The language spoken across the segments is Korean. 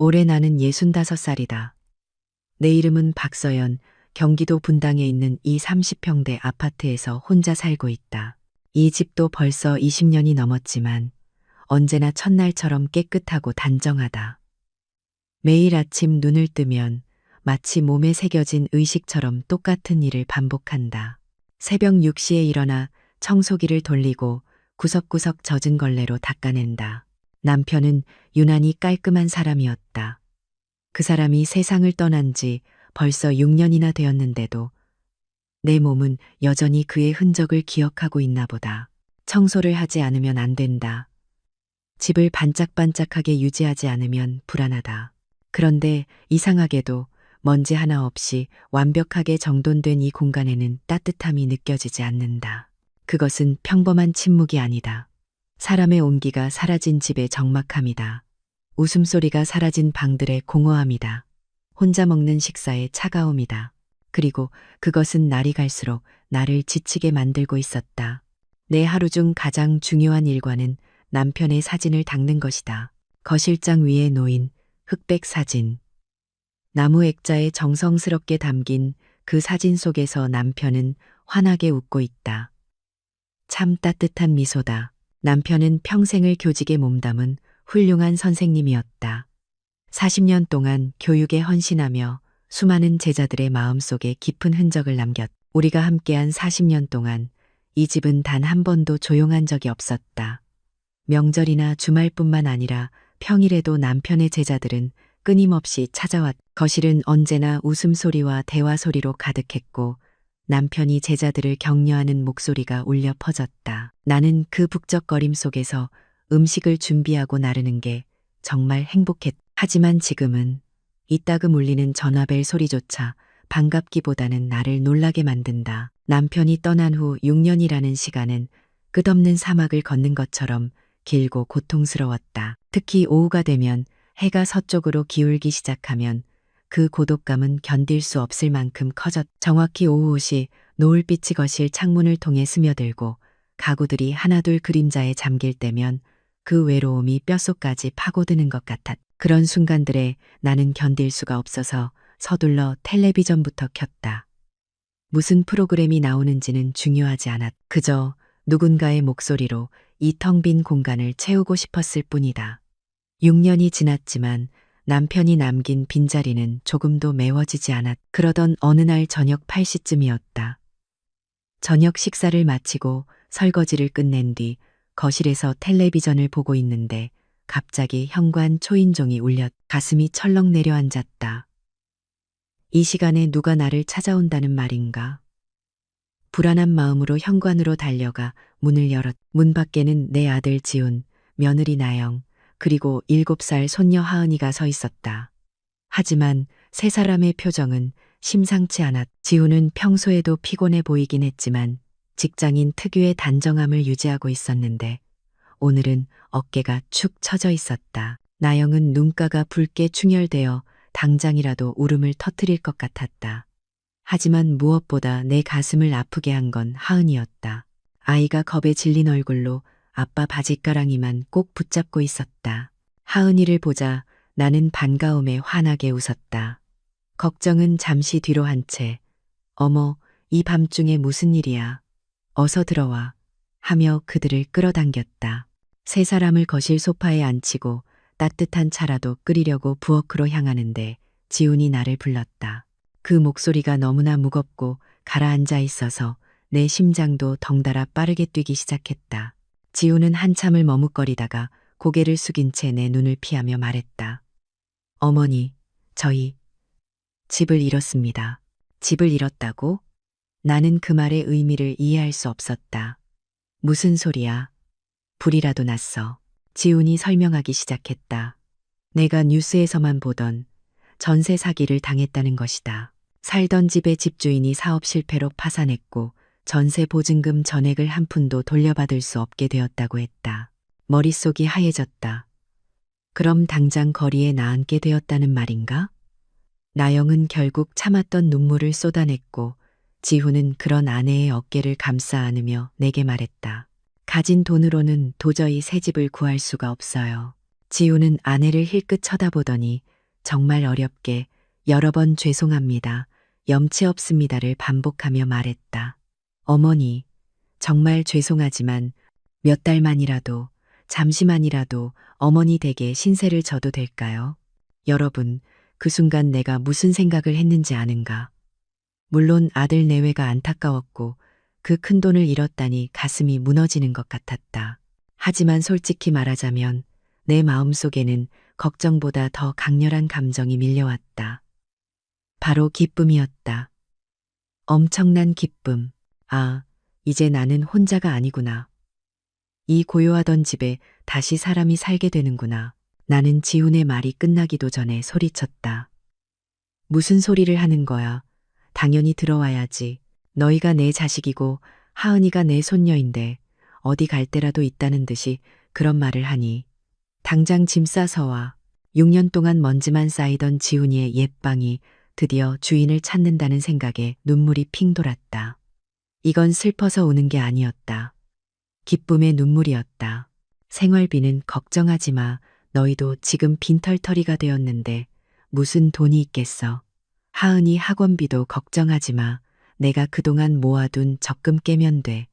올해 나는 65살이다. 내 이름은 박서연, 경기도 분당에 있는 이 30평대 아파트에서 혼자 살고 있다. 이 집도 벌써 20년이 넘었지만 언제나 첫날처럼 깨끗하고 단정하다. 매일 아침 눈을 뜨면 마치 몸에 새겨진 의식처럼 똑같은 일을 반복한다. 새벽 6시에 일어나 청소기를 돌리고 구석구석 젖은 걸레로 닦아낸다. 남편은 유난히 깔끔한 사람이었다. 그 사람이 세상을 떠난 지 벌써 6년이나 되었는데도 내 몸은 여전히 그의 흔적을 기억하고 있나 보다. 청소를 하지 않으면 안 된다. 집을 반짝반짝하게 유지하지 않으면 불안하다. 그런데 이상하게도 먼지 하나 없이 완벽하게 정돈된 이 공간에는 따뜻함이 느껴지지 않는다. 그것은 평범한 침묵이 아니다. 사람의 온기가 사라진 집의 적막함이다. 웃음소리가 사라진 방들의 공허함이다. 혼자 먹는 식사의 차가움이다. 그리고 그것은 날이 갈수록 나를 지치게 만들고 있었다. 내 하루 중 가장 중요한 일과는 남편의 사진을 닦는 것이다. 거실장 위에 놓인 흑백 사진. 나무 액자에 정성스럽게 담긴 그 사진 속에서 남편은 환하게 웃고 있다. 참 따뜻한 미소다. 남편은 평생을 교직에 몸담은 훌륭한 선생님이었다. 40년 동안 교육에 헌신하며 수많은 제자들의 마음속에 깊은 흔적을 우리가 함께한 40년 동안 이 집은 단 한 번도 조용한 적이 없었다. 명절이나 주말뿐만 아니라 평일에도 남편의 제자들은 끊임없이 거실은 언제나 웃음소리와 대화소리로 가득했고 남편이 제자들을 격려하는 목소리가 울려 퍼졌다. 나는 그 북적거림 속에서 음식을 준비하고 나르는 게 정말 하지만 지금은 이따금 울리는 전화벨 소리조차 반갑기보다는 나를 놀라게 만든다. 남편이 떠난 후 6년이라는 시간은 끝없는 사막을 걷는 것처럼 길고 고통스러웠다. 특히 오후가 되면 해가 서쪽으로 기울기 시작하면 그 고독감은 견딜 수 없을 만큼 정확히 오후 5시 노을빛이 거실 창문을 통해 스며들고 가구들이 하나둘 그림자에 잠길 때면 그 외로움이 뼛속까지 파고드는 것 같았다. 그런 순간들에 나는 견딜 수가 없어서 서둘러 텔레비전부터 켰다. 무슨 프로그램이 나오는지는 중요하지 않았다. 그저 누군가의 목소리로 이 텅 빈 공간을 채우고 싶었을 뿐이다. 6년이 지났지만 남편이 남긴 빈자리는 조금도 메워지지 않았다. 그러던 어느 날 저녁 8시쯤이었다. 저녁 식사를 마치고 설거지를 끝낸 뒤 거실에서 텔레비전을 보고 있는데 갑자기 현관 초인종이 가슴이 철렁 내려앉았다. 이 시간에 누가 나를 찾아온다는 말인가? 불안한 마음으로 현관으로 달려가 문을 문 밖에는 내 아들 지훈, 며느리 나영, 그리고 7살 손녀 하은이가 서 있었다. 하지만 세 사람의 표정은 심상치 않았다. 지훈은 평소에도 피곤해 보이긴 했지만 직장인 특유의 단정함을 유지하고 있었는데 오늘은 어깨가 축 처져 있었다. 나영은 눈가가 붉게 충혈되어 당장이라도 울음을 터뜨릴 것 같았다. 하지만 무엇보다 내 가슴을 아프게 한 건 하은이었다. 아이가 겁에 질린 얼굴로 아빠 바짓가랑이만 꼭 붙잡고 있었다. 하은이를 보자 나는 반가움에 환하게 웃었다. 걱정은 잠시 뒤로 한 채 어머, 이 밤중에 무슨 일이야. 어서 들어와 하며 그들을 끌어당겼다. 세 사람을 거실 소파에 앉히고 따뜻한 차라도 끓이려고 부엌으로 향하는데 지훈이 나를 불렀다. 그 목소리가 너무나 무겁고 가라앉아 있어서 내 심장도 덩달아 빠르게 뛰기 시작했다. 지훈은 한참을 머뭇거리다가 고개를 숙인 채 내 눈을 피하며 말했다. 어머니, 저희 집을 잃었습니다. 집을 잃었다고? 나는 그 말의 의미를 이해할 수 없었다. 무슨 소리야? 불이라도 났어. 지훈이 설명하기 시작했다. 내가 뉴스에서만 보던 전세 사기를 당했다는 것이다. 살던 집의 집주인이 사업 실패로 파산했고 전세 보증금 전액을 한 푼도 돌려받을 수 없게 되었다고 했다. 머릿속이 하얘졌다. 그럼 당장 거리에 나앉게 되었다는 말인가? 나영은 결국 참았던 눈물을 쏟아냈고 지훈은 그런 아내의 어깨를 감싸 안으며 내게 말했다. 가진 돈으로는 도저히 새 집을 구할 수가 없어요. 지우는 아내를 힐끗 쳐다보더니 정말 어렵게 여러 번 죄송합니다. 염치 없습니다를 반복하며 말했다. 어머니, 정말 죄송하지만 몇 달만이라도, 잠시만이라도 어머니 댁에 신세를 져도 될까요? 여러분, 그 순간 내가 무슨 생각을 했는지 아는가? 물론 아들 내외가 안타까웠고 그 큰 돈을 잃었다니 가슴이 무너지는 것 같았다. 하지만 솔직히 말하자면 내 마음속에는 걱정보다 더 강렬한 감정이 밀려왔다. 바로 기쁨이었다. 엄청난 기쁨. 아, 이제 나는 혼자가 아니구나. 이 고요하던 집에 다시 사람이 살게 되는구나. 나는 지훈의 말이 끝나기도 전에 소리쳤다. 무슨 소리를 하는 거야? 당연히 들어와야지. 너희가 내 자식이고 하은이가 내 손녀인데 어디 갈 데라도 있다는 듯이 그런 말을 하니. 당장 짐 싸서 와. 6년 동안 먼지만 쌓이던 지훈이의 옛방이 드디어 주인을 찾는다는 생각에 눈물이 핑 돌았다. 이건 슬퍼서 우는 게 아니었다. 기쁨의 눈물이었다. 생활비는 걱정하지 마. 너희도 지금 빈털터리가 되었는데 무슨 돈이 있겠어. 하은이 학원비도 걱정하지 마. 내가 그동안 모아둔 적금 깨면 돼.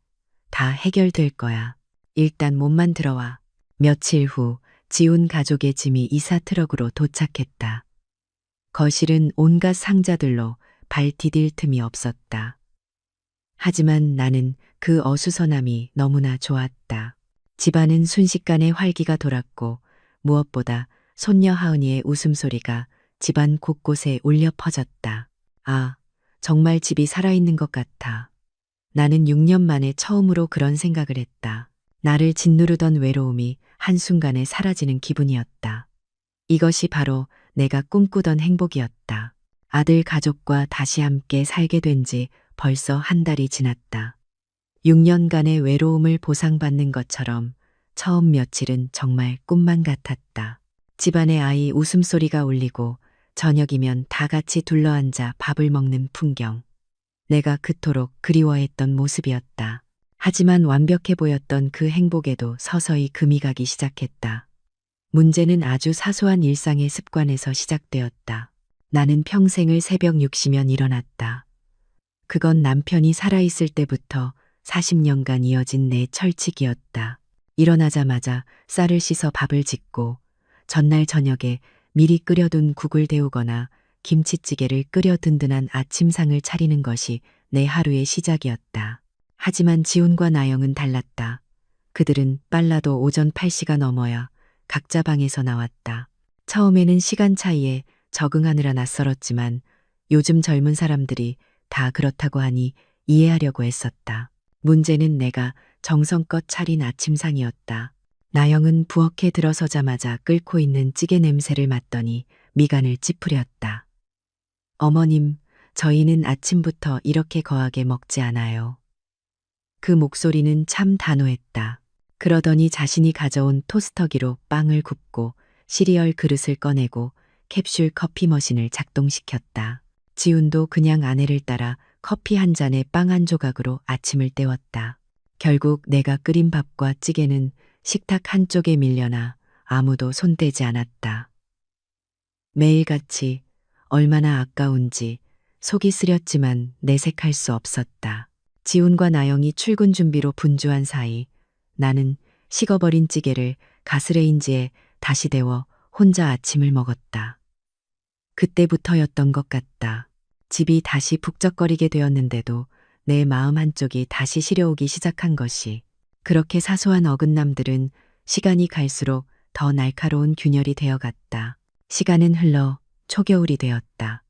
다 해결될 거야. 일단 몸만 들어와. 며칠 후 지훈 가족의 짐이 이사 트럭으로 도착했다. 거실은 온갖 상자들로 발 디딜 틈이 없었다. 하지만 나는 그 어수선함이 너무나 좋았다. 집안은 순식간에 활기가 돌았고 무엇보다 손녀 하은이의 웃음소리가 집안 곳곳에 울려 퍼졌다. 아, 정말 집이 살아있는 것 같아. 나는 6년 만에 처음으로 그런 생각을 했다. 나를 짓누르던 외로움이 한순간에 사라지는 기분이었다. 이것이 바로 내가 꿈꾸던 행복이었다. 아들 가족과 다시 함께 살게 된 지 벌써 한 달이 지났다. 6년간의 외로움을 보상받는 것처럼 처음 며칠은 정말 꿈만 같았다. 집안의 아이 웃음소리가 울리고 저녁이면 다 같이 둘러앉아 밥을 먹는 풍경. 내가 그토록 그리워했던 모습이었다. 하지만 완벽해 보였던 그 행복에도 서서히 금이 가기 시작했다. 문제는 아주 사소한 일상의 습관에서 시작되었다. 나는 평생을 새벽 6시면 일어났다. 그건 남편이 살아있을 때부터 40년간 이어진 내 철칙이었다. 일어나자마자 쌀을 씻어 밥을 짓고 전날 저녁에 미리 끓여둔 국을 데우거나 김치찌개를 끓여 든든한 아침상을 차리는 것이 내 하루의 시작이었다. 하지만 지훈과 나영은 달랐다. 그들은 빨라도 오전 8시가 넘어야 각자 방에서 나왔다. 처음에는 시간 차이에 적응하느라 낯설었지만 요즘 젊은 사람들이 다 그렇다고 하니 이해하려고 애썼다. 문제는 내가 정성껏 차린 아침상이었다. 나영은 부엌에 들어서자마자 끓고 있는 찌개 냄새를 맡더니 미간을 찌푸렸다. 어머님, 저희는 아침부터 이렇게 거하게 먹지 않아요. 그 목소리는 참 단호했다. 그러더니 자신이 가져온 토스터기로 빵을 굽고 시리얼 그릇을 꺼내고 캡슐 커피 머신을 작동시켰다. 지훈도 그냥 아내를 따라 커피 한 잔에 빵 한 조각으로 아침을 때웠다. 결국 내가 끓인 밥과 찌개는 식탁 한쪽에 밀려나 아무도 손대지 않았다. 매일같이 얼마나 아까운지 속이 쓰렸지만 내색할 수 없었다. 지훈과 나영이 출근 준비로 분주한 사이 나는 식어버린 찌개를 가스레인지에 다시 데워 혼자 아침을 먹었다. 그때부터였던 것 같다. 집이 다시 북적거리게 되었는데도 내 마음 한쪽이 다시 시려오기 시작한 것이. 그렇게 사소한 어긋남들은 시간이 갈수록 더 날카로운 균열이 되어갔다. 시간은 흘러 초겨울이 되었다.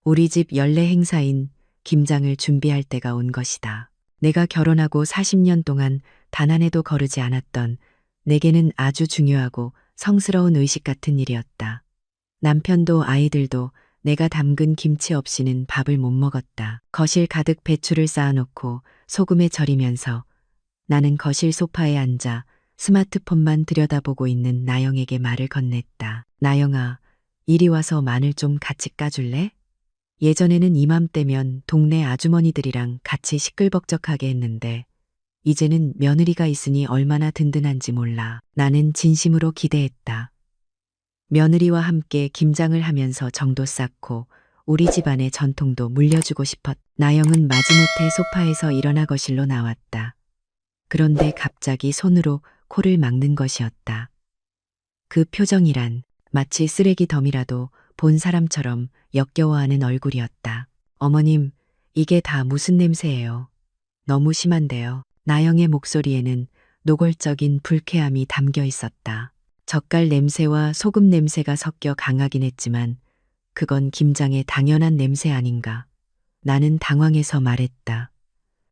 우리 집 연례 행사인 김장을 준비할 때가 온 것이다. 내가 결혼하고 40년 동안 단 한 해도 거르지 않았던 내게는 아주 중요하고 성스러운 의식 같은 일이었다. 남편도 아이들도 내가 담근 김치 없이는 밥을 못 먹었다. 거실 가득 배추를 쌓아놓고 소금에 절이면서 나는 거실 소파에 앉아 스마트폰만 들여다보고 있는 나영에게 말을 건넸다. 나영아, 이리 와서 마늘 좀 같이 까줄래? 예전에는 이맘때면 동네 아주머니들이랑 같이 시끌벅적하게 했는데 이제는 며느리가 있으니 얼마나 든든한지 몰라. 나는 진심으로 기대했다. 며느리와 함께 김장을 하면서 정도 쌓고 우리 집안의 전통도 물려주고 싶었. 나영은 마지못해 소파에서 일어나 거실로 나왔다. 그런데 갑자기 손으로 코를 막는 것이었다. 그 표정이란 마치 쓰레기 더미라도 본 사람처럼 역겨워하는 얼굴이었다. 어머님, 이게 다 무슨 냄새예요? 너무 심한데요. 나영의 목소리에는 노골적인 불쾌함이 담겨 있었다. 젓갈 냄새와 소금 냄새가 섞여 강하긴 했지만 그건 김장의 당연한 냄새 아닌가. 나는 당황해서 말했다.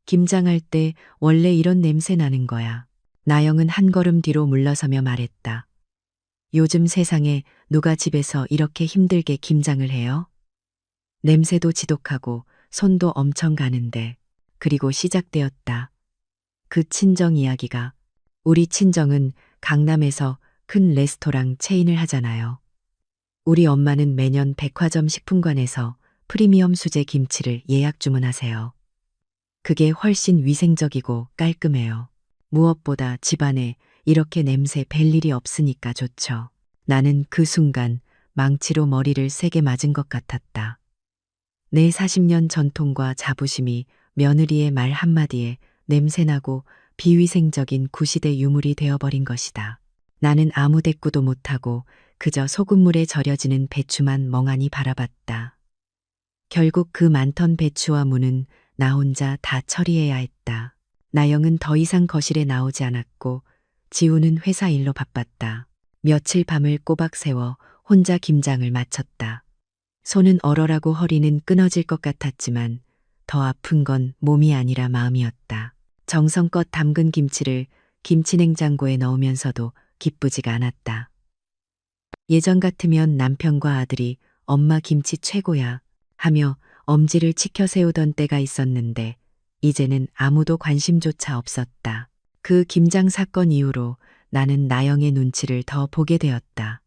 김장할 때 원래 이런 냄새 나는 거야. 나영은 한 걸음 뒤로 물러서며 말했다. 요즘 세상에 누가 집에서 이렇게 힘들게 김장을 해요? 냄새도 지독하고 손도 엄청 가는데. 그리고 시작되었다. 그 친정 이야기가. 우리 친정은 강남에서 큰 레스토랑 체인을 하잖아요. 우리 엄마는 매년 백화점 식품관에서 프리미엄 수제 김치를 예약 주문하세요. 그게 훨씬 위생적이고 깔끔해요. 무엇보다 집안에 이렇게 냄새 뵐 일이 없으니까 좋죠. 나는 그 순간 망치로 머리를 세게 맞은 것 같았다. 내 40년 전통과 자부심이 며느리의 말 한마디에 냄새나고 비위생적인 구시대 유물이 되어버린 것이다. 나는 아무 대꾸도 못하고 그저 소금물에 절여지는 배추만 멍하니 바라봤다. 결국 그 많던 배추와 무는 나 혼자 다 처리해야 했다. 나영은 더 이상 거실에 나오지 않았고 지우는 회사 일로 바빴다. 며칠 밤을 꼬박 새워 혼자 김장을 마쳤다. 손은 얼얼하고 허리는 끊어질 것 같았지만 더 아픈 건 몸이 아니라 마음이었다. 정성껏 담근 김치를 김치냉장고에 넣으면서도 기쁘지가 않았다. 예전 같으면 남편과 아들이 엄마 김치 최고야 하며 엄지를 치켜 세우던 때가 있었는데 이제는 아무도 관심조차 없었다. 그 김장 사건 이후로 나는 나영의 눈치를 더 보게 되었다.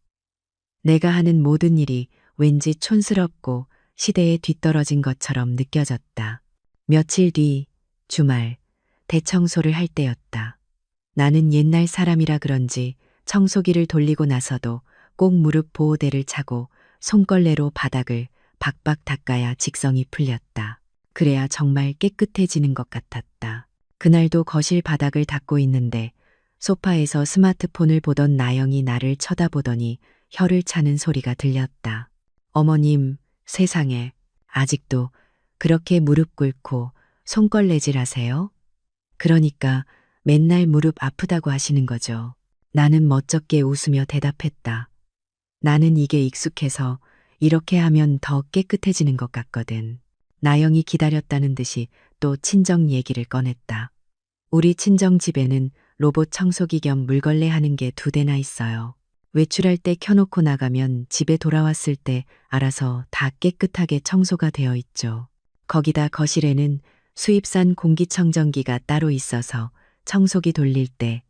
내가 하는 모든 일이 왠지 촌스럽고 시대에 뒤떨어진 것처럼 느껴졌다. 며칠 뒤 주말 대청소를 할 때였다. 나는 옛날 사람이라 그런지 청소기를 돌리고 나서도 꼭 무릎 보호대를 차고 손걸레로 바닥을 박박 닦아야 직성이 풀렸다. 그래야 정말 깨끗해지는 것 같았다. 그날도 거실 바닥을 닦고 있는데 소파에서 스마트폰을 보던 나영이 나를 쳐다보더니 혀를 차는 소리가 들렸다. 어머님, 세상에 아직도 그렇게 무릎 꿇고 손걸레질 하세요? 그러니까 맨날 무릎 아프다고 하시는 거죠. 나는 멋쩍게 웃으며 대답했다. 나는 이게 익숙해서 이렇게 하면 더 깨끗해지는 것 같거든. 나영이 기다렸다는 듯이 또 친정 얘기를 꺼냈다. 우리 친정 집에는 로봇 청소기 겸 물걸레 하는 게 2대나 있어요. 외출할 때 켜놓고 나가면 집에 돌아왔을 때 알아서 다 깨끗하게 청소가 되어 있죠. 거기다 거실에는 수입산 공기청정기가 따로 있어서 청소기 돌릴 때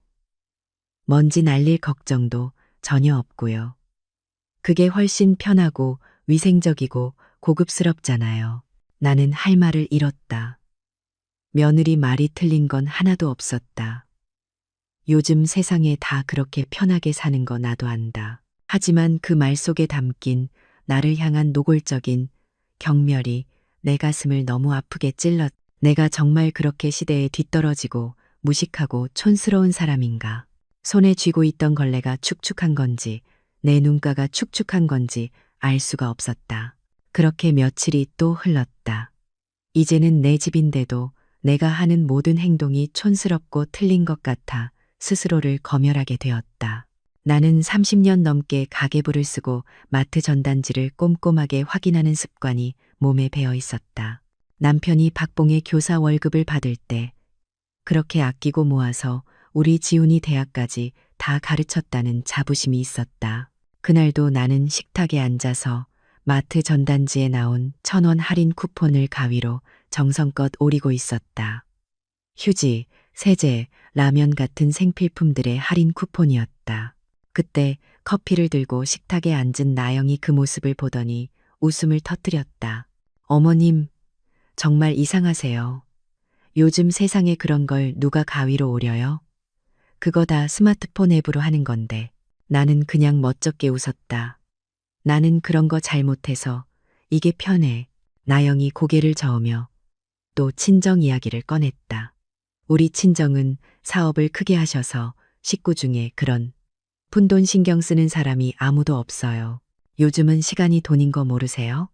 먼지 날릴 걱정도 전혀 없고요. 그게 훨씬 편하고 위생적이고 고급스럽잖아요. 나는 할 말을 잃었다. 며느리 말이 틀린 건 하나도 없었다. 요즘 세상에 다 그렇게 편하게 사는 거 나도 안다. 하지만 그 말 속에 담긴 나를 향한 노골적인 경멸이 내 가슴을 너무 아프게 찔렀. 내가 정말 그렇게 시대에 뒤떨어지고 무식하고 촌스러운 사람인가. 손에 쥐고 있던 걸레가 축축한 건지 내 눈가가 축축한 건지 알 수가 없었다. 그렇게 며칠이 또 흘렀다. 이제는 내 집인데도 내가 하는 모든 행동이 촌스럽고 틀린 것 같아 스스로를 검열하게 되었다. 나는 30년 넘게 가계부를 쓰고 마트 전단지를 꼼꼼하게 확인하는 습관이 몸에 배어 있었다. 남편이 박봉의 교사 월급을 받을 때 그렇게 아끼고 모아서 우리 지훈이 대학까지 다 가르쳤다는 자부심이 있었다. 그날도 나는 식탁에 앉아서 마트 전단지에 나온 1,000원 할인 쿠폰을 가위로 정성껏 오리고 있었다. 휴지, 세제, 라면 같은 생필품들의 할인 쿠폰이었다. 그때 커피를 들고 식탁에 앉은 나영이 그 모습을 보더니 웃음을 터뜨렸다. 어머님, 정말 이상하세요. 요즘 세상에 그런 걸 누가 가위로 오려요? 그거 다 스마트폰 앱으로 하는 건데. 나는 그냥 멋쩍게 웃었다. 나는 그런 거 잘못해서 이게 편해. 나영이 고개를 저으며 또 친정 이야기를 꺼냈다. 우리 친정은 사업을 크게 하셔서 식구 중에 그런 푼돈 신경 쓰는 사람이 아무도 없어요. 요즘은 시간이 돈인 거 모르세요?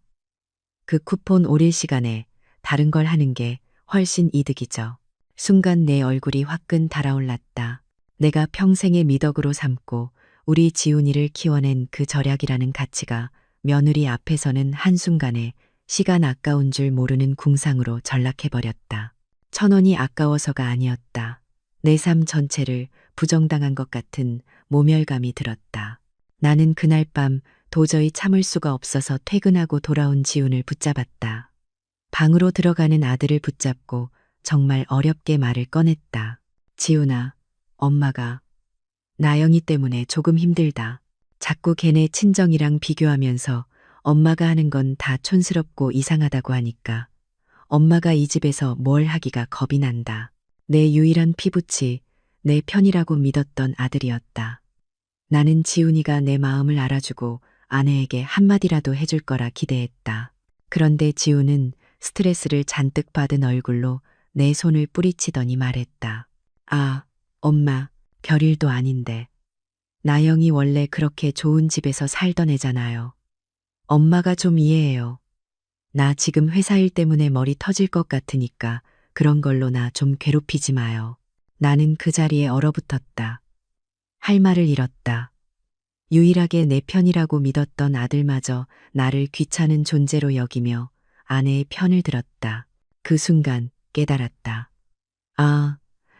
그 쿠폰 오릴 시간에 다른 걸 하는 게 훨씬 이득이죠. 순간 내 얼굴이 화끈 달아올랐다. 내가 평생의 미덕으로 삼고 우리 지훈이를 키워낸 그 절약이라는 가치가 며느리 앞에서는 한순간에 시간 아까운 줄 모르는 궁상으로 전락해버렸다. 1,000원이 아까워서가 아니었다. 내 삶 전체를 부정당한 것 같은 모멸감이 들었다. 나는 그날 밤 도저히 참을 수가 없어서 퇴근하고 돌아온 지훈을 붙잡았다. 방으로 들어가는 아들을 붙잡고 정말 어렵게 말을 꺼냈다. 지훈아, 엄마가 나영이 때문에 조금 힘들다. 자꾸 걔네 친정이랑 비교하면서 엄마가 하는 건 다 촌스럽고 이상하다고 하니까 엄마가 이 집에서 뭘 하기가 겁이 난다. 내 유일한 피부치, 내 편이라고 믿었던 아들이었다. 나는 지훈이가 내 마음을 알아주고 아내에게 한마디라도 해줄 거라 기대했다. 그런데 지훈은 스트레스를 잔뜩 받은 얼굴로 내 손을 뿌리치더니 말했다. 아, 엄마, 별일도 아닌데. 나영이 원래 그렇게 좋은 집에서 살던 애잖아요. 엄마가 좀 이해해요. 나 지금 회사 일 때문에 머리 터질 것 같으니까 그런 걸로 나 좀 괴롭히지 마요. 나는 그 자리에 얼어붙었다. 할 말을 잃었다. 유일하게 내 편이라고 믿었던 아들마저 나를 귀찮은 존재로 여기며 아내의 편을 들었다. 그 순간 깨달았다. 아,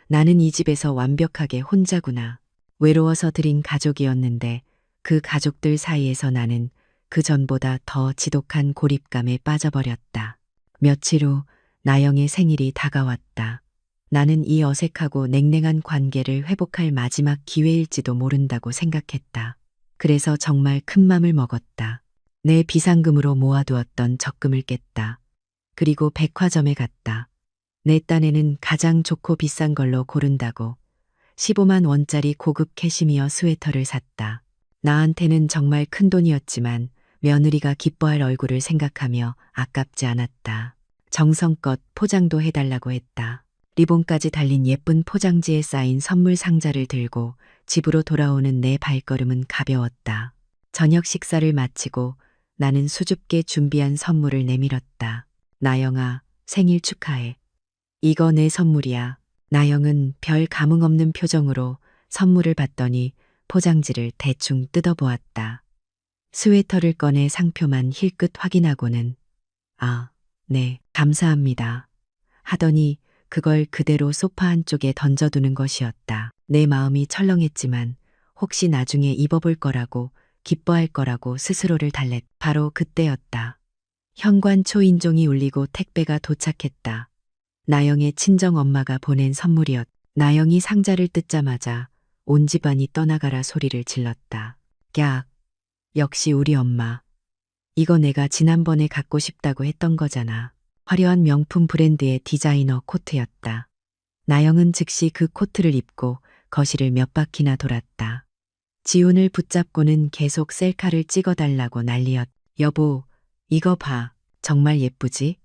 나는 이 집에서 완벽하게 혼자구나. 외로워서 들인 가족이었는데 그 가족들 사이에서 나는 그 전보다 더 지독한 고립감에 빠져버렸다. 며칠 후 나영의 생일이 다가왔다. 나는 이 어색하고 냉랭한 관계를 회복할 마지막 기회일지도 모른다고 생각했다. 그래서 정말 큰 맘을 먹었다. 내 비상금으로 모아두었던 적금을 깼다. 그리고 백화점에 갔다. 내 딴에는 가장 좋고 비싼 걸로 고른다고 15만 원짜리 고급 캐시미어 스웨터를 샀다. 나한테는 정말 큰 돈이었지만 며느리가 기뻐할 얼굴을 생각하며 아깝지 않았다. 정성껏 포장도 해달라고 했다. 리본까지 달린 예쁜 포장지에 쌓인 선물 상자를 들고 집으로 돌아오는 내 발걸음은 가벼웠다. 저녁 식사를 마치고 나는 수줍게 준비한 선물을 내밀었다. 나영아, 생일 축하해. 이거 내 선물이야. 나영은 별 감흥 없는 표정으로 선물을 받더니 포장지를 대충 뜯어보았다. 스웨터를 꺼내 상표만 힐끗 확인하고는 아, 네, 감사합니다. 하더니 그걸 그대로 소파 한쪽에 던져두는 것이었다. 내 마음이 철렁했지만 혹시 나중에 입어볼 거라고 기뻐할 거라고 스스로를 달랬. 바로 그때였다. 현관 초인종이 울리고 택배가 도착했다. 나영의 친정 엄마가 보낸 선물이었다. 나영이 상자를 뜯자마자 온 집안이 떠나가라 소리를 질렀다. 야, 역시 우리 엄마. 이거 내가 지난번에 갖고 싶다고 했던 거잖아. 화려한 명품 브랜드의 디자이너 코트였다. 나영은 즉시 그 코트를 입고 거실을 몇 바퀴나 돌았다. 지훈을 붙잡고는 계속 셀카를 찍어달라고 난리였다. 여보, 이거 봐. 정말 예쁘지?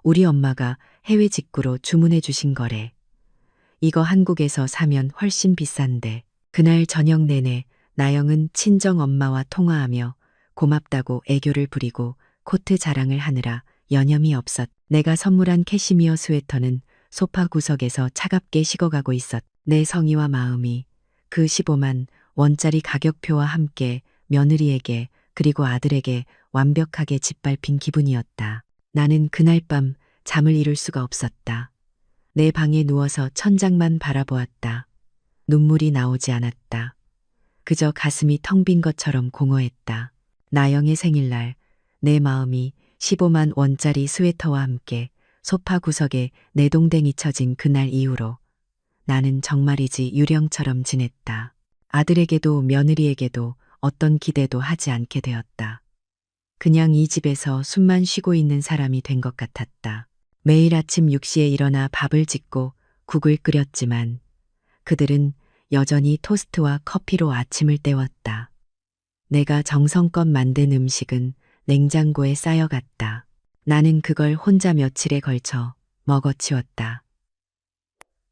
우리 엄마가 해외 직구로 주문해 주신 거래. 이거 한국에서 사면 훨씬 비싼데. 그날 저녁 내내 나영은 친정 엄마와 통화하며 고맙다고 애교를 부리고 코트 자랑을 하느라 여념이 없었. 내가 선물한 캐시미어 스웨터는 소파 구석에서 차갑게 식어가고 있었. 내 성의와 마음이 그 15만 원짜리 가격표와 함께 며느리에게 그리고 아들에게 완벽하게 짓밟힌 기분이었다. 나는 그날 밤 잠을 이룰 수가 없었다. 내 방에 누워서 천장만 바라보았다. 눈물이 나오지 않았다. 그저 가슴이 텅 빈 것처럼 공허했다. 나영의 생일날 내 마음이 15만 원짜리 스웨터와 함께 소파 구석에 내동댕이 쳐진 그날 이후로 나는 정말이지 유령처럼 지냈다. 아들에게도 며느리에게도 어떤 기대도 하지 않게 되었다. 그냥 이 집에서 숨만 쉬고 있는 사람이 된 것 같았다. 매일 아침 6시에 일어나 밥을 짓고 국을 끓였지만 그들은 여전히 토스트와 커피로 아침을 때웠다. 내가 정성껏 만든 음식은 냉장고에 쌓여갔다. 나는 그걸 혼자 며칠에 걸쳐 먹어치웠다.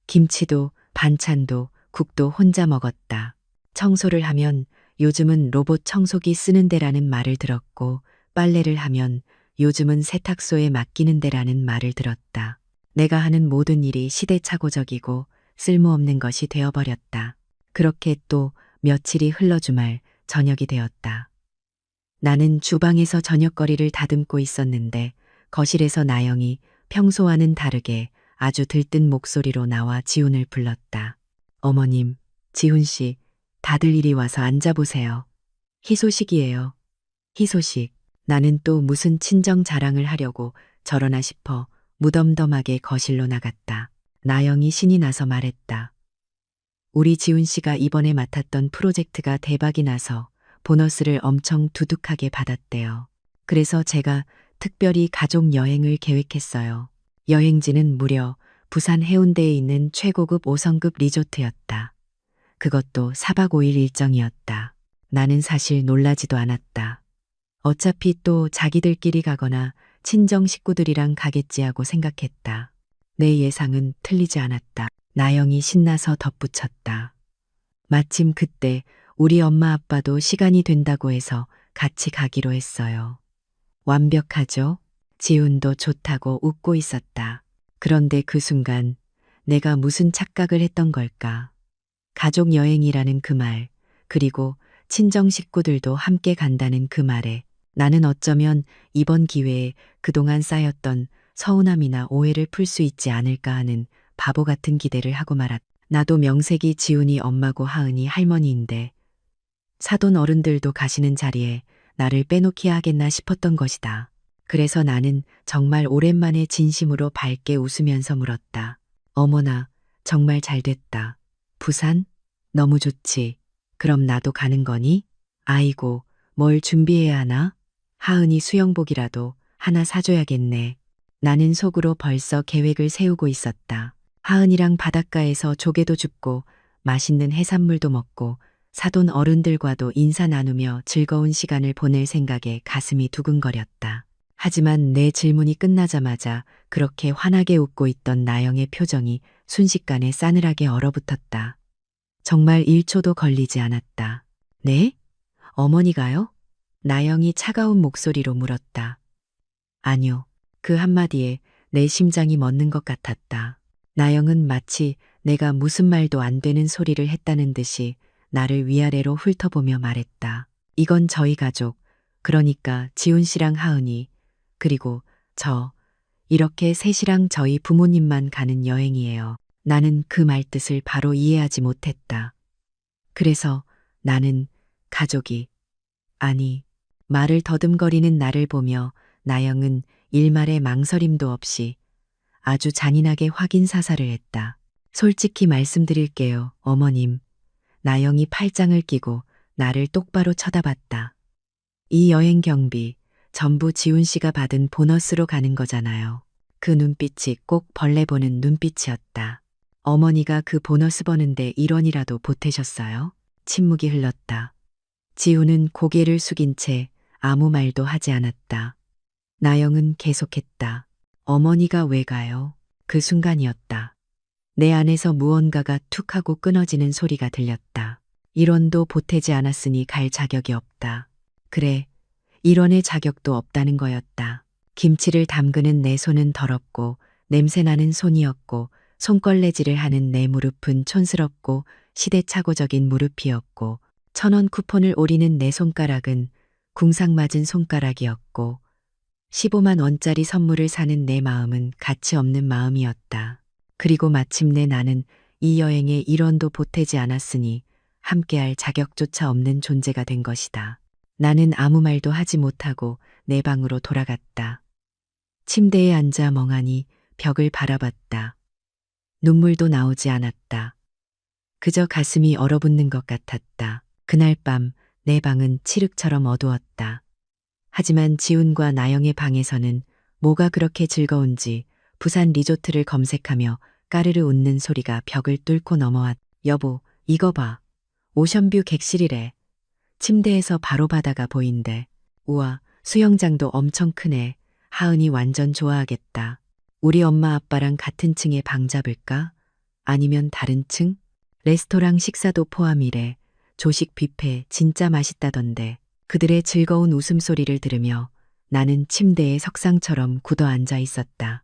김치도 반찬도 국도 혼자 먹었다. 청소를 하면 요즘은 로봇 청소기 쓰는 데라는 말을 들었고, 빨래를 하면 요즘은 세탁소에 맡기는 데라는 말을 들었다. 내가 하는 모든 일이 시대착오적이고 쓸모없는 것이 되어버렸다. 그렇게 또 며칠이 흘러 주말 저녁이 되었다. 나는 주방에서 저녁거리를 다듬고 있었는데 거실에서 나영이 평소와는 다르게 아주 들뜬 목소리로 나와 지훈을 불렀다. 어머님, 지훈 씨, 다들 이리 와서 앉아보세요. 희소식이에요. 희소식. 나는 또 무슨 친정 자랑을 하려고 저러나 싶어 무덤덤하게 거실로 나갔다. 나영이 신이 나서 말했다. 우리 지훈 씨가 이번에 맡았던 프로젝트가 대박이 나서 보너스를 엄청 두둑하게 받았대요. 그래서 제가 특별히 가족 여행을 계획했어요. 여행지는 무려 부산 해운대에 있는 최고급 5성급 리조트였다. 그것도 4박 5일 일정이었다. 나는 사실 놀라지도 않았다. 어차피 또 자기들끼리 가거나 친정 식구들이랑 가겠지 하고 생각했다. 내 예상은 틀리지 않았다. 나영이 신나서 덧붙였다. 마침 그때 우리 엄마 아빠도 시간이 된다고 해서 같이 가기로 했어요. 완벽하죠? 지훈도 좋다고 웃고 있었다. 그런데 그 순간 내가 무슨 착각을 했던 걸까? 가족 여행이라는 그 말, 그리고 친정 식구들도 함께 간다는 그 말에 나는 어쩌면 이번 기회에 그동안 쌓였던 서운함이나 오해를 풀 수 있지 않을까 하는 바보 같은 기대를 하고 말았다. 나도 명색이 지훈이 엄마고 하은이 할머니인데 사돈 어른들도 가시는 자리에 나를 빼놓기야 하겠나 싶었던 것이다. 그래서 나는 정말 오랜만에 진심으로 밝게 웃으면서 물었다. 어머나, 정말 잘 됐다. 부산? 너무 좋지. 그럼 나도 가는 거니? 아이고, 뭘 준비해야 하나? 하은이 수영복이라도 하나 사줘야겠네. 나는 속으로 벌써 계획을 세우고 있었다. 하은이랑 바닷가에서 조개도 줍고 맛있는 해산물도 먹고 사돈 어른들과도 인사 나누며 즐거운 시간을 보낼 생각에 가슴이 두근거렸다. 하지만 내 질문이 끝나자마자 그렇게 환하게 웃고 있던 나영의 표정이 순식간에 싸늘하게 얼어붙었다. 정말 1초도 걸리지 않았다. 네? 어머니가요? 나영이 차가운 목소리로 물었다. 아니요. 그 한마디에 내 심장이 멎는 것 같았다. 나영은 마치 내가 무슨 말도 안 되는 소리를 했다는 듯이 나를 위아래로 훑어보며 말했다. 이건 저희 가족, 그러니까 지훈 씨랑 하은이, 그리고 저, 이렇게 셋이랑 저희 부모님만 가는 여행이에요. 나는 그 말뜻을 바로 이해하지 못했다. 그래서 나는 가족이, 아니, 말을 더듬거리는 나를 보며 나영은 일말의 망설임도 없이 아주 잔인하게 확인 사살을 했다. 솔직히 말씀드릴게요, 어머님. 나영이 팔짱을 끼고 나를 똑바로 쳐다봤다. 이 여행 경비 전부 지훈 씨가 받은 보너스로 가는 거잖아요. 그 눈빛이 꼭 벌레 보는 눈빛이었다. 어머니가 그 보너스 버는데 1원이라도 보태셨어요? 침묵이 흘렀다. 지훈은 고개를 숙인 채 아무 말도 하지 않았다. 나영은 계속했다. 어머니가 왜 가요? 그 순간이었다. 내 안에서 무언가가 툭 하고 끊어지는 소리가 들렸다. 1원도 보태지 않았으니 갈 자격이 없다. 그래, 1원의 자격도 없다는 거였다. 김치를 담그는 내 손은 더럽고 냄새나는 손이었고 손걸레질을 하는 내 무릎은 촌스럽고 시대착오적인 무릎이었고 1,000원 쿠폰을 오리는 내 손가락은 궁상맞은 손가락이었고 15만 원짜리 선물을 사는 내 마음은 가치 없는 마음이었다. 그리고 마침내 나는 이 여행에 1원도 보태지 않았으니 함께할 자격조차 없는 존재가 된 것이다. 나는 아무 말도 하지 못하고 내 방으로 돌아갔다. 침대에 앉아 멍하니 벽을 바라봤다. 눈물도 나오지 않았다. 그저 가슴이 얼어붙는 것 같았다. 그날 밤 내 방은 칠흑처럼 어두웠다. 하지만 지훈과 나영의 방에서는 뭐가 그렇게 즐거운지 부산 리조트를 검색하며 까르르 웃는 소리가 벽을 뚫고 넘어왔. 여보, 이거 봐. 오션뷰 객실이래. 침대에서 바로 바다가 보인대. 우와, 수영장도 엄청 크네. 하은이 완전 좋아하겠다. 우리 엄마 아빠랑 같은 층에 방 잡을까? 아니면 다른 층? 레스토랑 식사도 포함이래. 조식 뷔페 진짜 맛있다던데. 그들의 즐거운 웃음소리를 들으며 나는 침대에 석상처럼 굳어 앉아 있었다.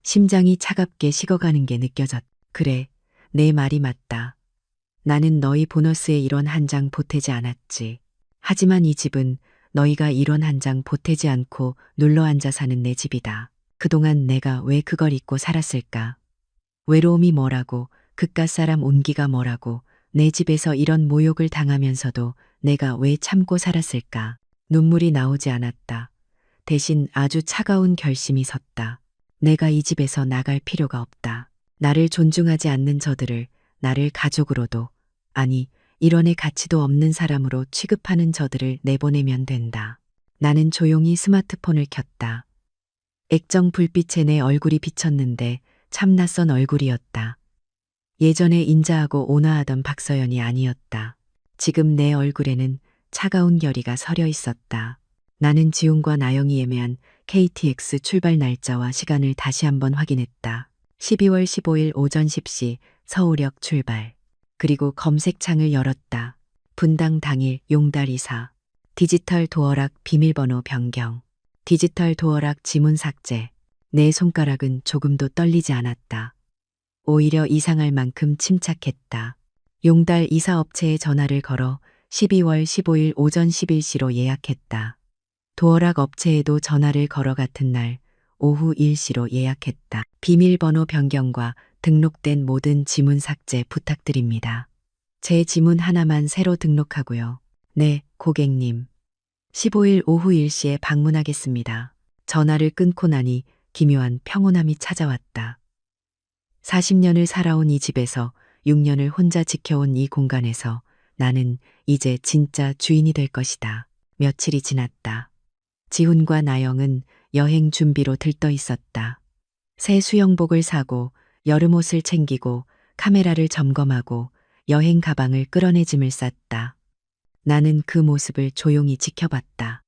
심장이 차갑게 식어가는 게 느껴졌다. 그래, 내 말이 맞다. 나는 너희 보너스에 1원 한 장 보태지 않았지. 하지만 이 집은 너희가 1원 한 장 보태지 않고 눌러앉아 사는 내 집이다. 그동안 내가 왜 그걸 잊고 살았을까? 외로움이 뭐라고, 그깟 사람 온기가 뭐라고, 내 집에서 이런 모욕을 당하면서도 내가 왜 참고 살았을까? 눈물이 나오지 않았다. 대신 아주 차가운 결심이 섰다. 내가 이 집에서 나갈 필요가 없다. 나를 존중하지 않는 저들을 나를 가족으로도, 아니, 1원의 가치도 없는 사람으로 취급하는 저들을 내보내면 된다. 나는 조용히 스마트폰을 켰다. 액정 불빛에 내 얼굴이 비쳤는데 참 낯선 얼굴이었다. 예전에 인자하고 온화하던 박서연이 아니었다. 지금 내 얼굴에는 차가운 결의가 서려 있었다. 나는 지훈과 나영이 예매한 KTX 출발 날짜와 시간을 다시 한번 확인했다. 12월 15일 오전 10시 서울역 출발. 그리고 검색창을 열었다. 분당 당일 용달 이사. 디지털 도어락 비밀번호 변경. 디지털 도어락 지문 삭제. 내 손가락은 조금도 떨리지 않았다. 오히려 이상할 만큼 침착했다. 용달 이사업체에 전화를 걸어 12월 15일 오전 11시로 예약했다. 도어락 업체에도 전화를 걸어 같은 날 오후 1시로 예약했다. 비밀번호 변경과 등록된 모든 지문 삭제 부탁드립니다. 제 지문 하나만 새로 등록하고요. 네, 고객님. 15일 오후 1시에 방문하겠습니다. 전화를 끊고 나니 기묘한 평온함이 찾아왔다. 40년을 살아온 이 집에서 6년을 혼자 지켜온 이 공간에서 나는 이제 진짜 주인이 될 것이다. 며칠이 지났다. 지훈과 나영은 여행 준비로 들떠 있었다. 새 수영복을 사고 여름옷을 챙기고 카메라를 점검하고 여행 가방을 끌어내 짐을 쌌다. 나는 그 모습을 조용히 지켜봤다.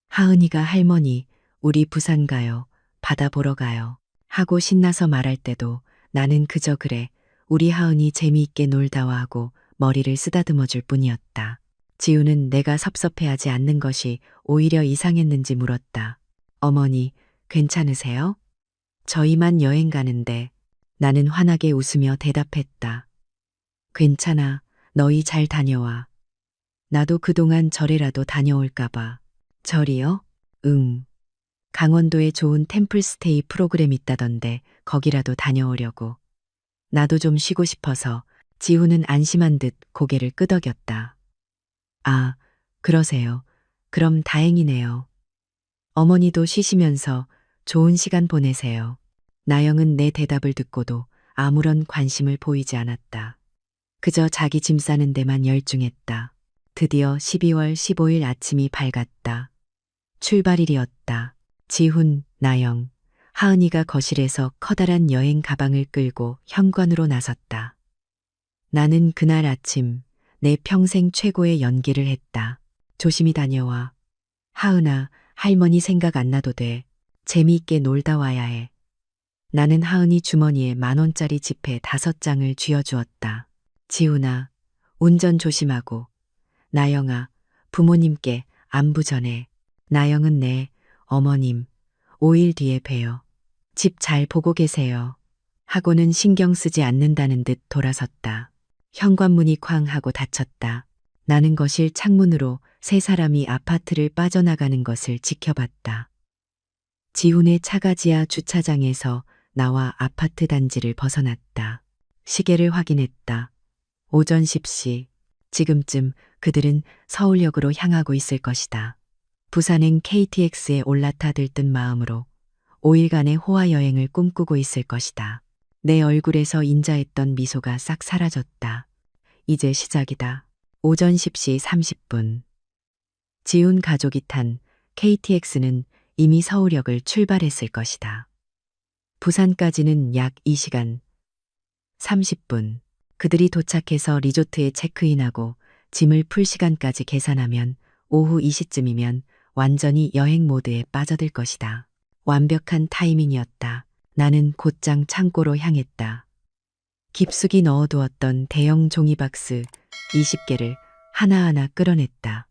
하은이가 할머니, 우리 부산 가요. 바다 보러 가요. 하고 신나서 말할 때도 나는 그저 그래, 우리 하은이 재미있게 놀다와 하고 머리를 쓰다듬어 줄 뿐이었다. 지우는 내가 섭섭해하지 않는 것이 오히려 이상했는지 물었다. 어머니, 괜찮으세요? 저희만 여행 가는데. 나는 환하게 웃으며 대답했다. 괜찮아, 너희 잘 다녀와. 나도 그동안 절에라도 다녀올까봐. 절이요? 응. 강원도에 좋은 템플스테이 프로그램 있다던데 거기라도 다녀오려고. 나도 좀 쉬고 싶어서. 지훈은 안심한 듯 고개를 끄덕였다. 아, 그러세요. 그럼 다행이네요. 어머니도 쉬시면서 좋은 시간 보내세요. 나영은 내 대답을 듣고도 아무런 관심을 보이지 않았다. 그저 자기 짐 싸는 데만 열중했다. 드디어 12월 15일 아침이 밝았다. 출발일이었다. 지훈, 나영, 하은이가 거실에서 커다란 여행 가방을 끌고 현관으로 나섰다. 나는 그날 아침 내 평생 최고의 연기를 했다. 조심히 다녀와. 하은아, 할머니 생각 안 나도 돼. 재미있게 놀다 와야 해. 나는 하은이 주머니에 10,000원짜리 지폐 5장을 쥐어주었다. 지훈아, 운전 조심하고. 나영아, 부모님께 안부 전해. 나영은 네, 어머님, 5일 뒤에 봬요. 집 잘 보고 계세요. 하고는 신경 쓰지 않는다는 듯 돌아섰다. 현관문이 쾅 하고 닫혔다. 나는 거실 창문으로 세 사람이 아파트를 빠져나가는 것을 지켜봤다. 지훈의 차가 지하 주차장에서 나와 아파트 단지를 벗어났다. 시계를 확인했다. 오전 10시. 지금쯤 그들은 서울역으로 향하고 있을 것이다. 부산행 KTX에 올라타 들뜬 마음으로 5일간의 호화 여행을 꿈꾸고 있을 것이다. 내 얼굴에서 인자했던 미소가 싹 사라졌다. 이제 시작이다. 오전 10시 30분. 지훈 가족이 탄 KTX는 이미 서울역을 출발했을 것이다. 부산까지는 약 2시간 30분. 그들이 도착해서 리조트에 체크인하고 짐을 풀 시간까지 계산하면 오후 2시쯤이면 완전히 여행 모드에 빠져들 것이다. 완벽한 타이밍이었다. 나는 곧장 창고로 향했다. 깊숙이 넣어두었던 대형 종이박스 20개를 하나하나 끌어냈다.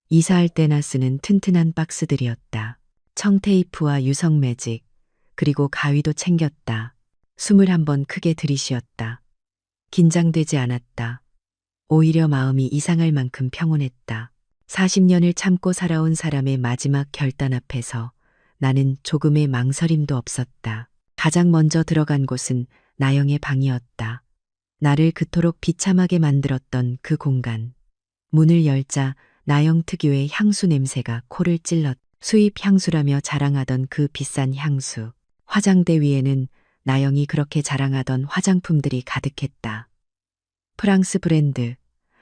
이사할 때나 쓰는 튼튼한 박스들이었다. 청테이프와 유성 매직, 그리고 가위도 챙겼다. 숨을 한번 크게 들이쉬었다. 긴장되지 않았다. 오히려 마음이 이상할 만큼 평온했다. 40년을 참고 살아온 사람의 마지막 결단 앞에서 나는 조금의 망설임도 없었다. 가장 먼저 들어간 곳은 나영의 방이었다. 나를 그토록 비참하게 만들었던 그 공간. 문을 열자 나영 특유의 향수 냄새가 코를 찔렀. 수입 향수라며 자랑하던 그 비싼 향수. 화장대 위에는 나영이 그렇게 자랑하던 화장품들이 가득했다. 프랑스 브랜드,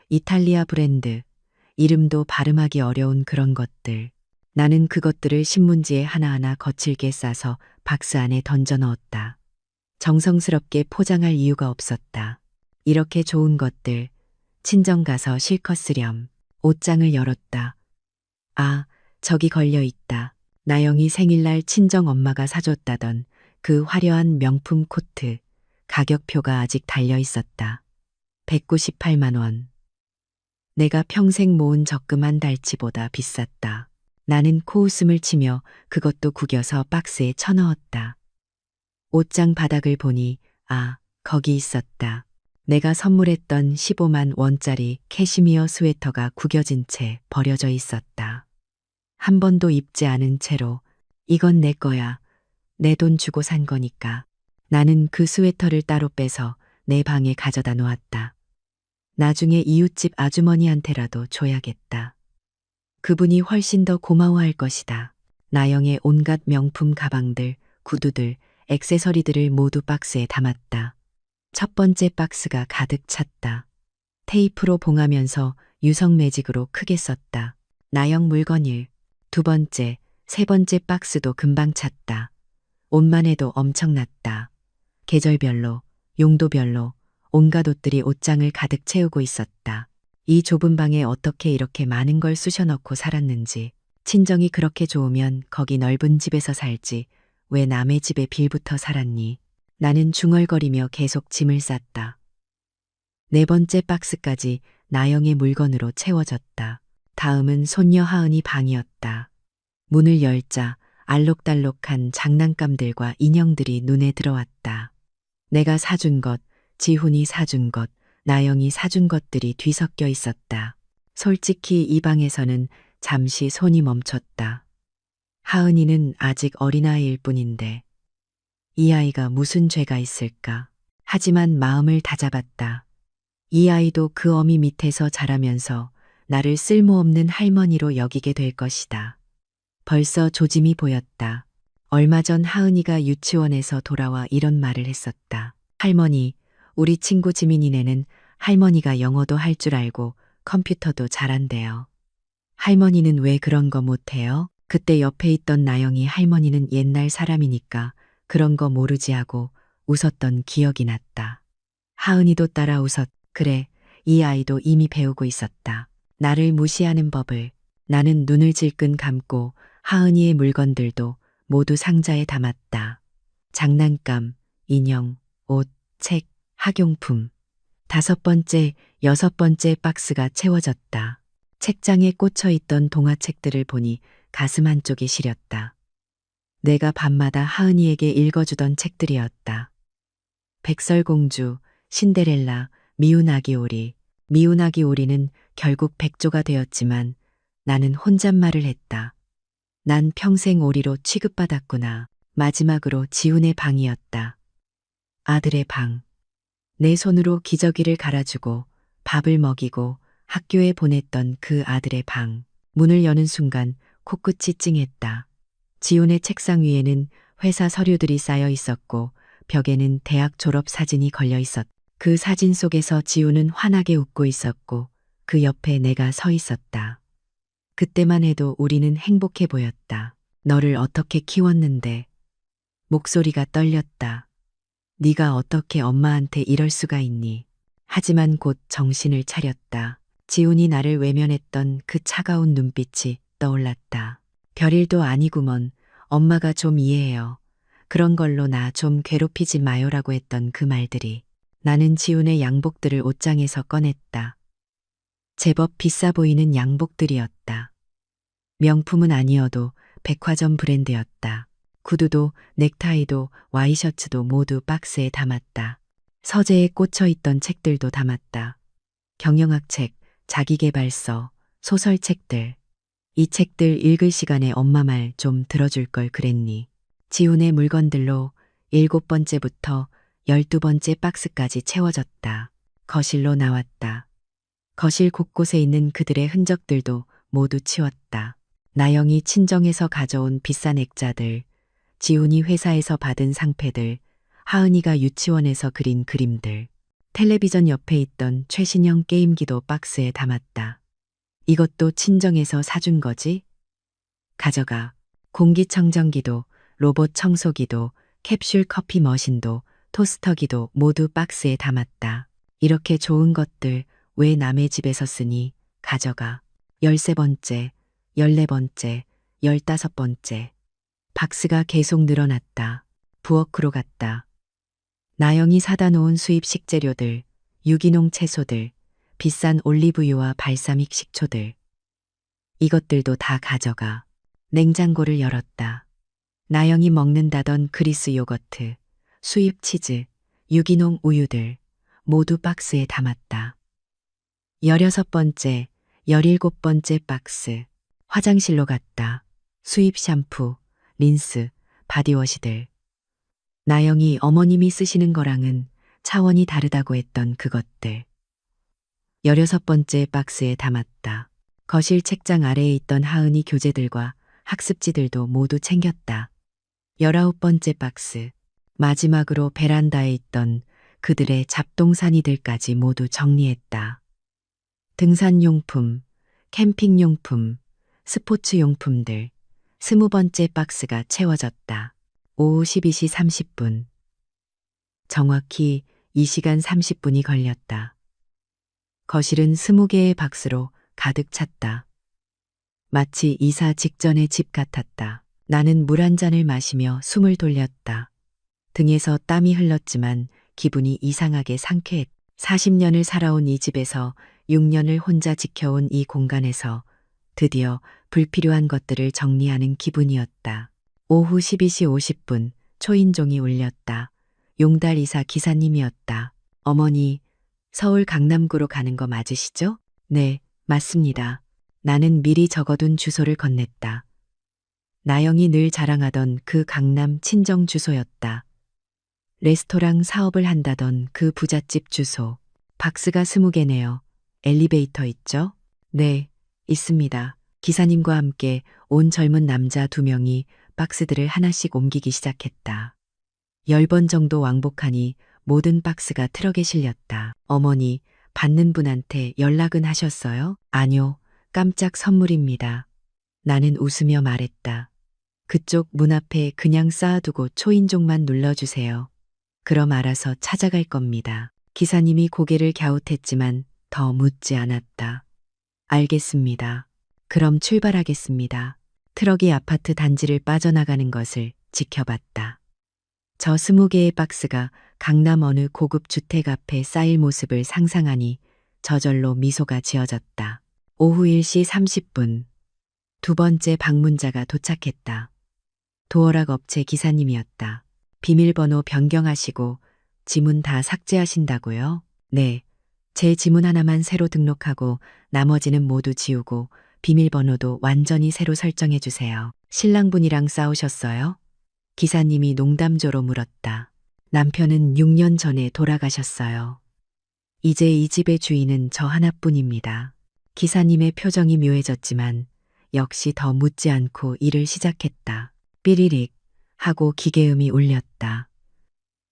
이탈리아 브랜드, 이름도 발음하기 어려운 그런 것들. 나는 그것들을 신문지에 하나하나 거칠게 싸서 박스 안에 던져 넣었다. 정성스럽게 포장할 이유가 없었다. 이렇게 좋은 것들, 친정 가서 실컷 쓰렴. 옷장을 열었다. 아, 저기 걸려 있다. 나영이 생일날 친정 엄마가 사줬다던 그 화려한 명품 코트. 가격표가 아직 달려 있었다. 198만 원. 내가 평생 모은 적금 달치보다 비쌌다. 나는 코웃음을 치며 그것도 구겨서 박스에 쳐넣었다. 옷장 바닥을 보니 거기 있었다. 내가 선물했던 15만 원짜리 캐시미어 스웨터가 구겨진 채 버려져 있었다. 한 번도 입지 않은 채로 이건 내 거야. 내 돈 주고 산 거니까. 나는 그 스웨터를 따로 빼서 내 방에 가져다 놓았다. 나중에 이웃집 아주머니한테라도 줘야겠다. 그분이 훨씬 더 고마워할 것이다. 나영의 온갖 명품 가방들, 구두들, 액세서리들을 모두 박스에 담았다. 첫 번째 박스가 가득 찼다. 테이프로 봉하면서 유성 매직으로 크게 썼다. 나영 물건 1. 두 번째, 세 번째 박스도 금방 찼다. 옷만 해도 엄청났다. 계절별로, 용도별로 온갖 옷들이 옷장을 가득 채우고 있었다. 이 좁은 방에 어떻게 이렇게 많은 걸 쑤셔넣고 살았는지. 친정이 그렇게 좋으면 거기 넓은 집에서 살지. 왜 남의 집에 빌붙어 살았니? 나는 중얼거리며 계속 짐을 쌌다. 네 번째 박스까지 나영의 물건으로 채워졌다. 다음은 손녀 하은이 방이었다. 문을 열자 알록달록한 장난감들과 인형들이 눈에 들어왔다. 내가 사준 것, 지훈이 사준 것, 나영이 사준 것들이 뒤섞여 있었다. 솔직히 이 방에서는 잠시 손이 멈췄다. 하은이는 아직 어린아이일 뿐인데 이 아이가 무슨 죄가 있을까? 하지만 마음을 다잡았다. 이 아이도 그 어미 밑에서 자라면서 나를 쓸모없는 할머니로 여기게 될 것이다. 벌써 조짐이 보였다. 얼마 전 하은이가 유치원에서 돌아와 이런 말을 했었다. 할머니, 우리 친구 지민이네는 할머니가 영어도 할 줄 알고 컴퓨터도 잘한대요. 할머니는 왜 그런 거 못해요? 그때 옆에 있던 나영이 할머니는 옛날 사람이니까 그런 거 모르지 하고 웃었던 기억이 났다. 하은이도 따라 웃었. 그래, 이 아이도 이미 배우고 있었다. 나를 무시하는 법을. 나는 눈을 질끈 감고 하은이의 물건들도 모두 상자에 담았다. 장난감, 인형, 옷, 책, 학용품. 5번째, 6번째 박스가 채워졌다. 책장에 꽂혀 있던 동화책들을 보니 가슴 한쪽이 시렸다. 내가 밤마다 하은이에게 읽어주던 책들이었다. 백설공주, 신데렐라, 미운 아기 오리. 미운 아기 오리는 결국 백조가 되었지만 나는 혼잣말을 했다. 난 평생 오리로 취급받았구나. 마지막으로 지훈의 방이었다. 아들의 방. 내 손으로 기저귀를 갈아주고 밥을 먹이고 학교에 보냈던 그 아들의 방. 문을 여는 순간 코끝이 찡했다. 지훈의 책상 위에는 회사 서류들이 쌓여 있었고 벽에는 대학 졸업 사진이 걸려 있었다. 그 사진 속에서 지훈은 환하게 웃고 있었고 그 옆에 내가 서 있었다. 그때만 해도 우리는 행복해 보였다. 너를 어떻게 키웠는데. 목소리가 떨렸다. 네가 어떻게 엄마한테 이럴 수가 있니? 하지만 곧 정신을 차렸다. 지훈이 나를 외면했던 그 차가운 눈빛이 떠올랐다. 별일도 아니구먼. 엄마가 좀 이해해요. 그런 걸로 나 좀 괴롭히지 마요라고 했던 그 말들이. 나는 지훈의 양복들을 옷장에서 꺼냈다. 제법 비싸 보이는 양복들이었다. 명품은 아니어도 백화점 브랜드였다. 구두도 넥타이도 와이셔츠도 모두 박스에 담았다. 서재에 꽂혀 있던 책들도 담았다. 경영학 책, 자기계발서, 소설책들. 이 책들 읽을 시간에 엄마 말 좀 들어줄 걸 그랬니. 지훈의 물건들로 7번째부터 12번째 박스까지 채워졌다. 거실로 나왔다. 거실 곳곳에 있는 그들의 흔적들도 모두 치웠다. 나영이 친정에서 가져온 비싼 액자들, 지훈이 회사에서 받은 상패들, 하은이가 유치원에서 그린 그림들, 텔레비전 옆에 있던 최신형 게임기도 박스에 담았다. 이것도 친정에서 사준 거지? 가져가. 공기청정기도, 로봇 청소기도, 캡슐 커피 머신도, 토스터기도 모두 박스에 담았다. 이렇게 좋은 것들 왜 남의 집에서 쓰니? 가져가. 13번째, 14번째, 15번째. 박스가 계속 늘어났다. 부엌으로 갔다. 나영이 사다 놓은 수입 식재료들, 유기농 채소들, 비싼 올리브유와 발사믹 식초들. 이것들도 다 가져가. 냉장고를 열었다. 나영이 먹는다던 그리스 요거트, 수입 치즈, 유기농 우유들 모두 박스에 담았다. 16번째, 17번째 박스. 화장실로 갔다. 수입 샴푸, 린스, 바디워시들. 나영이 어머님이 쓰시는 거랑은 차원이 다르다고 했던 그것들. 16번째 박스에 담았다. 거실 책장 아래에 있던 하은이 교재들과 학습지들도 모두 챙겼다. 19번째 박스. 마지막으로 베란다에 있던 그들의 잡동사니들까지 모두 정리했다. 등산용품, 캠핑용품, 스포츠용품들. 20번째 박스가 채워졌다. 오후 12시 30분. 정확히 2시간 30분이 걸렸다. 거실은 20개의 박스로 가득 찼다. 마치 이사 직전의 집 같았다. 나는 물 한 잔을 마시며 숨을 돌렸다. 등에서 땀이 흘렀지만 기분이 이상하게 상쾌했다. 40년을 살아온 이 집에서 6년을 혼자 지켜온 이 공간에서 드디어 불필요한 것들을 정리하는 기분이었다. 오후 12시 50분 초인종이 울렸다. 용달 이사 기사님이었다. 어머니, 서울 강남구로 가는 거 맞으시죠? 네, 맞습니다. 나는 미리 적어둔 주소를 건넸다. 나영이 늘 자랑하던 그 강남 친정 주소였다. 레스토랑 사업을 한다던 그 부잣집 주소. 박스가 20개네요. 엘리베이터 있죠? 네, 있습니다. 기사님과 함께 온 젊은 남자 2명이 박스들을 하나씩 옮기기 시작했다. 10번 정도 왕복하니 모든 박스가 트럭에 실렸다. 어머니, 받는 분한테 연락은 하셨어요? 아니요, 깜짝 선물입니다. 나는 웃으며 말했다. 그쪽 문 앞에 그냥 쌓아두고 초인종만 눌러주세요. 그럼 알아서 찾아갈 겁니다. 기사님이 고개를 갸웃했지만 더 묻지 않았다. 알겠습니다. 그럼 출발하겠습니다. 트럭이 아파트 단지를 빠져나가는 것을 지켜봤다. 저 20개의 박스가 강남 어느 고급 주택 앞에 쌓일 모습을 상상하니 저절로 미소가 지어졌다. 오후 1시 30분. 2번째 방문자가 도착했다. 도어락 업체 기사님이었다. 비밀번호 변경하시고 지문 다 삭제하신다고요? 네. 제 지문 하나만 새로 등록하고 나머지는 모두 지우고 비밀번호도 완전히 새로 설정해 주세요. 신랑분이랑 싸우셨어요? 기사님이 농담조로 물었다. 남편은 6년 전에 돌아가셨어요. 이제 이 집의 주인은 저 하나뿐입니다. 기사님의 표정이 묘해졌지만 역시 더 묻지 않고 일을 시작했다. 삐리릭 하고 기계음이 울렸다.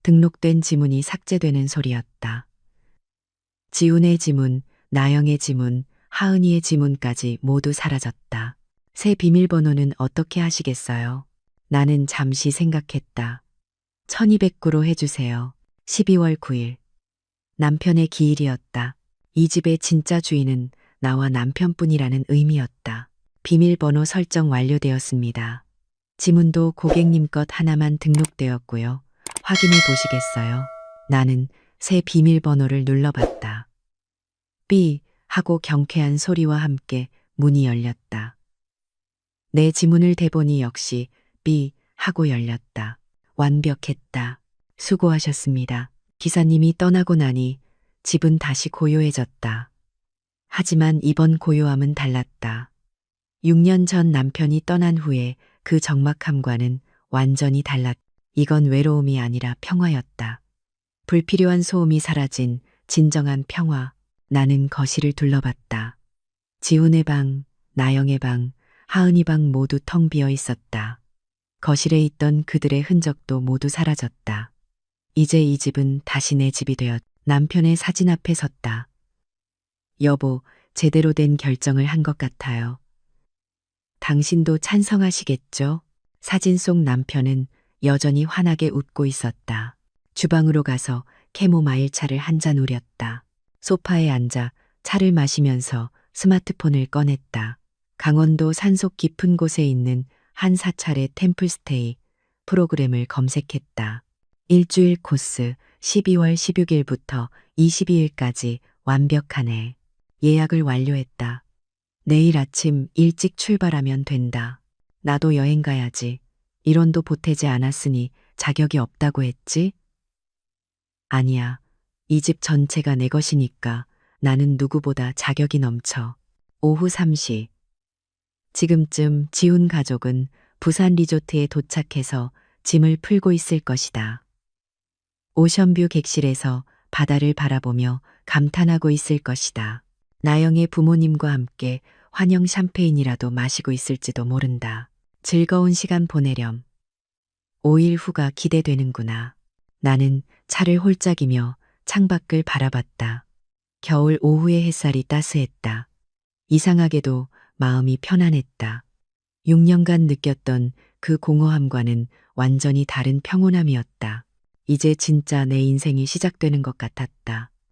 등록된 지문이 삭제되는 소리였다. 지훈의 지문, 나영의 지문, 하은이의 지문까지 모두 사라졌다. 새 비밀번호는 어떻게 하시겠어요? 나는 잠시 생각했다. 1209로 해주세요. 12월 9일. 남편의 기일이었다. 이 집의 진짜 주인은 나와 남편뿐이라는 의미였다. 비밀번호 설정 완료되었습니다. 지문도 고객님 것 하나만 등록되었고요. 확인해 보시겠어요? 나는 새 비밀번호를 눌러봤다. 삐 하고 경쾌한 소리와 함께 문이 열렸다. 내 지문을 대보니 역시 삐 하고 열렸다. 완벽했다. 수고하셨습니다. 기사님이 떠나고 나니 집은 다시 고요해졌다. 하지만 이번 고요함은 달랐다. 6년 전 남편이 떠난 후에 그 적막함과는 완전히 달랐다. 이건 외로움이 아니라 평화였다. 불필요한 소음이 사라진 진정한 평화. 나는 거실을 둘러봤다. 지훈의 방, 나영의 방, 하은이 방 모두 텅 비어 있었다. 거실에 있던 그들의 흔적도 모두 사라졌다. 이제 이 집은 다시 내 집이 되었다. 남편의 사진 앞에 섰다. 여보, 제대로 된 결정을 한 것 같아요. 당신도 찬성하시겠죠? 사진 속 남편은 여전히 환하게 웃고 있었다. 주방으로 가서 캐모마일 차를 한 잔 우렸다. 소파에 앉아 차를 마시면서 스마트폰을 꺼냈다. 강원도 산속 깊은 곳에 있는 한 사찰의 템플스테이 프로그램을 검색했다. 일주일 코스 12월 16일부터 22일까지 완벽하네. 예약을 완료했다. 내일 아침 일찍 출발하면 된다. 나도 여행 가야지. 일원도 보태지 않았으니 자격이 없다고 했지? 아니야. 이 집 전체가 내 것이니까 나는 누구보다 자격이 넘쳐. 오후 3시. 지금쯤 지훈 가족은 부산 리조트에 도착해서 짐을 풀고 있을 것이다. 오션뷰 객실에서 바다를 바라보며 감탄하고 있을 것이다. 나영의 부모님과 함께 환영 샴페인이라도 마시고 있을지도 모른다. 즐거운 시간 보내렴. 5일 후가 기대되는구나. 나는 차를 홀짝이며 창밖을 바라봤다. 겨울 오후의 햇살이 따스했다. 이상하게도 마음이 편안했다. 6년간 느꼈던 그 공허함과는 완전히 다른 평온함이었다. 이제 진짜 내 인생이 시작되는 것 같았다.